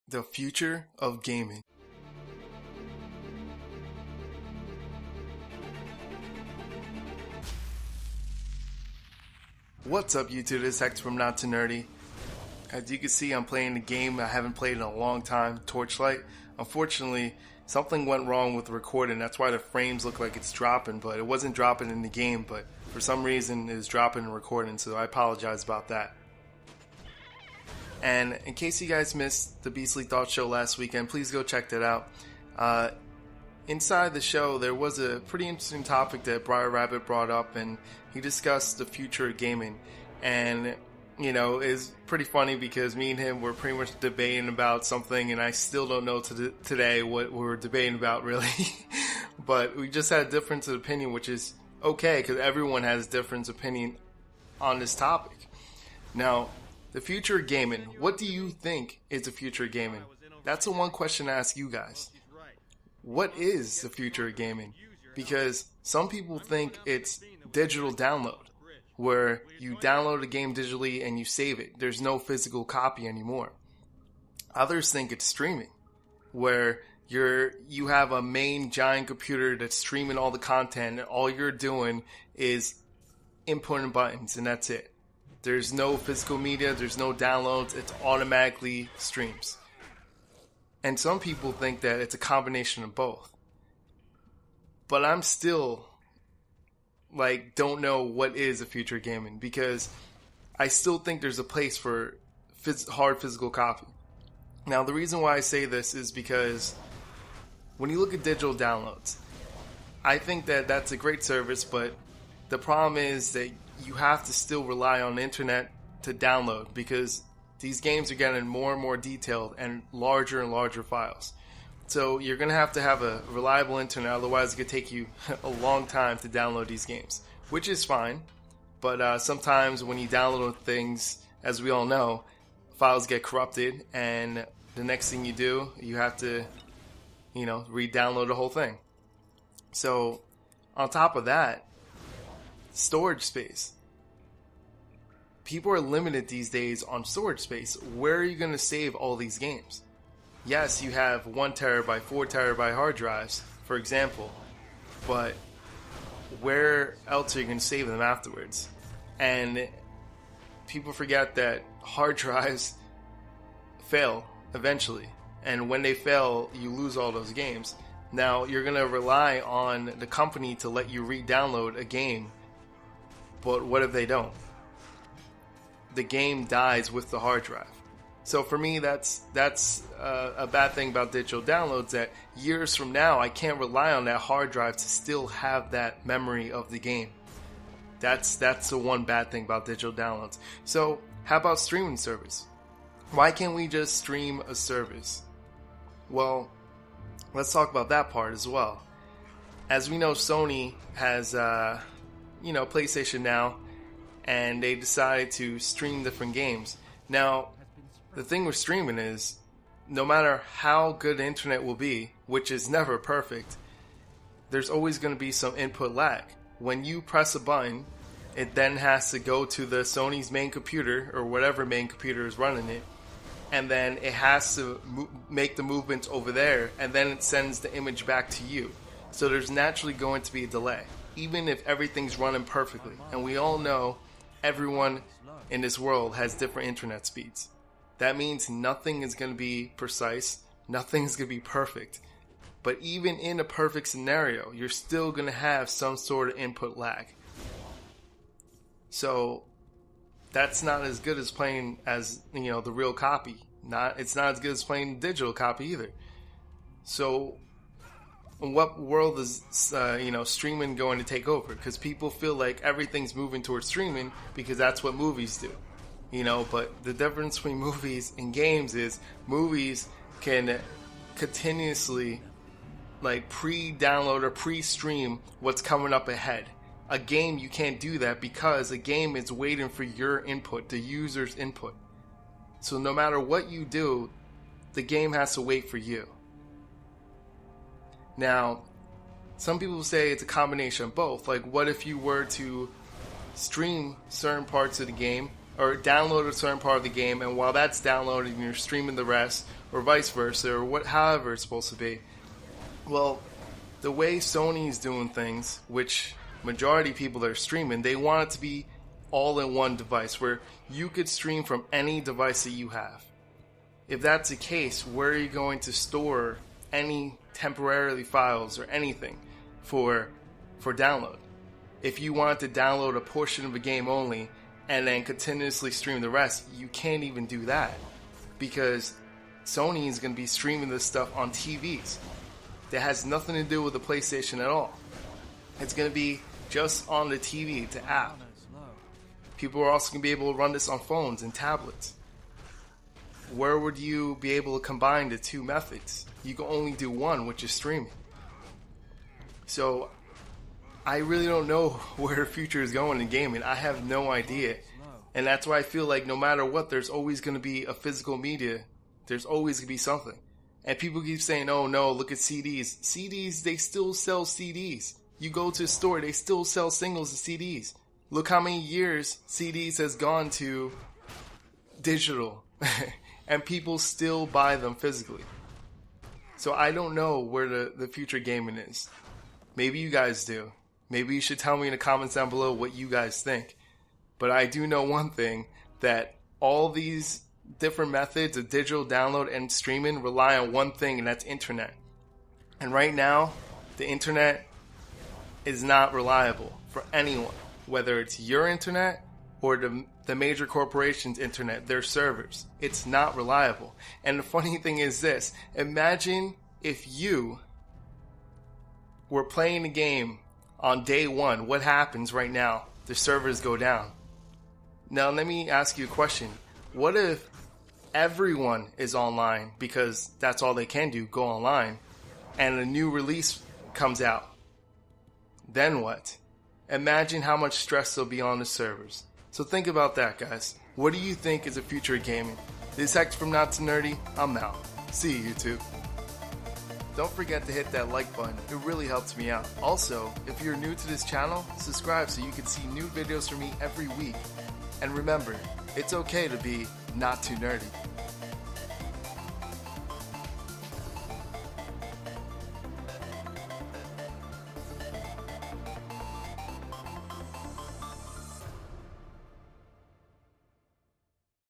The future of gaming. What's up, YouTube? This is Hector from Not Too Nerdy. As you can see, I'm playing a game I haven't played in a long time, Torchlight. Unfortunately, something went wrong with the recording. That's why the frames look like it's dropping, but it wasn't dropping in the game, but for some reason it was dropping in recording, so I apologize about that. And in case you guys missed the Beastly Thought show last weekend, please go check that out. Inside the show, there was a pretty interesting topic that Briar Rabbit brought up, and he discussed the future of gaming. And, you know, it's pretty funny because me and him were pretty much debating about something, and I still don't know today what we were debating about, really. But we just had a difference of opinion, which is okay, because everyone has a different opinion on this topic. Now, the future of gaming. What do you think is the future of gaming? That's the one question I ask you guys. What is the future of gaming? Because some people think it's digital download, where you download a game digitally and you save it. There's no physical copy anymore. Others think it's streaming, where you have a main giant computer that's streaming all the content, and all you're doing is inputting buttons, and that's it. There's no physical media, there's no downloads, it automatically streams. And some people think that it's a combination of both. But I'm still, don't know what is the future of gaming, because I still think there's a place for hard physical copy. Now, the reason why I say this is because when you look at digital downloads, I think that that's a great service, but the problem is that you have to still rely on the internet to download, because these games are getting more and more detailed and larger files. So you're going to have a reliable internet, otherwise it could take you a long time to download these games, which is fine. But sometimes when you download things, as we all know, files get corrupted, and the next thing you do, you have to, re-download the whole thing. So on top of that, storage space. People are limited these days on storage space. Where are you going to save all these games? Yes, you have 1 terabyte, 4 terabyte hard drives, for example, but where else are you going to save them afterwards? And people forget that hard drives fail eventually, and when they fail, you lose all those games. Now, you're going to rely on the company to let you re-download a game, but what if they don't? The game dies with the hard drive. So for me, that's a bad thing about digital downloads, that years from now, I can't rely on that hard drive to still have that memory of the game. That's the one bad thing about digital downloads. So how about streaming service? Why can't we just stream a service? Well, let's talk about that part as well. As we know, Sony has, PlayStation Now, and they decided to stream different games. Now, the thing with streaming is, no matter how good the internet will be, which is never perfect, there's always going to be some input lag. When you press a button, it then has to go to the Sony's main computer, or whatever main computer is running it, and then it has to make the movements over there, and then it sends the image back to you. So there's naturally going to be a delay, even if everything's running perfectly. And we all know everyone in this world has different internet speeds. That means nothing is going to be precise, nothing is going to be perfect. But even in a perfect scenario, you're still going to have some sort of input lag. So that's not as good as playing as, the real copy. It's not as good as playing the digital copy either. So in what world is streaming going to take over? Because people feel like everything's moving towards streaming because that's what movies do. But the difference between movies and games is movies can continuously pre-download or pre-stream what's coming up ahead. A game, you can't do that, because a game is waiting for your input, the user's input. So no matter what you do, the game has to wait for you. Now, some people say it's a combination of both. Like, what if you were to stream certain parts of the game, or download a certain part of the game, and while that's downloading, you're streaming the rest? or vice versa, or however it's supposed to be. Well, the way Sony's doing things, which majority of people that are streaming, they want it to be all in one device where you could stream from any device that you have. If that's the case, where are you going to store any temporarily files or anything for download? If you want to download a portion of a game only and then continuously stream the rest, you can't even do that, because Sony is going to be streaming this stuff on TVs. That has nothing to do with the PlayStation at all. It's going to be just on the TV, the app. People are also going to be able to run this on phones and tablets. Where would you be able to combine the two methods? You can only do one, which is streaming. So I really don't know where the future is going in gaming. I have no idea. And that's why I feel like no matter what, there's always going to be a physical media. There's always going to be something. And people keep saying, oh no, look at CDs. CDs, they still sell CDs. You go to a store, they still sell singles and CDs. Look how many years CDs has gone to digital. And people still buy them physically. So I don't know where the future gaming is. Maybe you guys do. Maybe you should tell me in the comments down below what you guys think. But I do know one thing, that all these different methods of digital download and streaming rely on one thing, and that's internet. And right now, the internet is not reliable for anyone, whether it's your internet or the major corporations' internet, their servers. It's not reliable. And the funny thing is this: imagine if you were playing a game on day one. What happens right now? The servers go down. Now let me ask you a question. What if everyone is online, because that's all they can do, go online, and a new release comes out? Then what? Imagine how much stress there'll be on the servers. So think about that, guys. What do you think is the future of gaming? This is Hector from Not Too Nerdy. I'm out. See you, YouTube. Don't forget to hit that like button. It really helps me out. Also, if you're new to this channel, subscribe so you can see new videos from me every week. And remember, it's okay to be not too nerdy.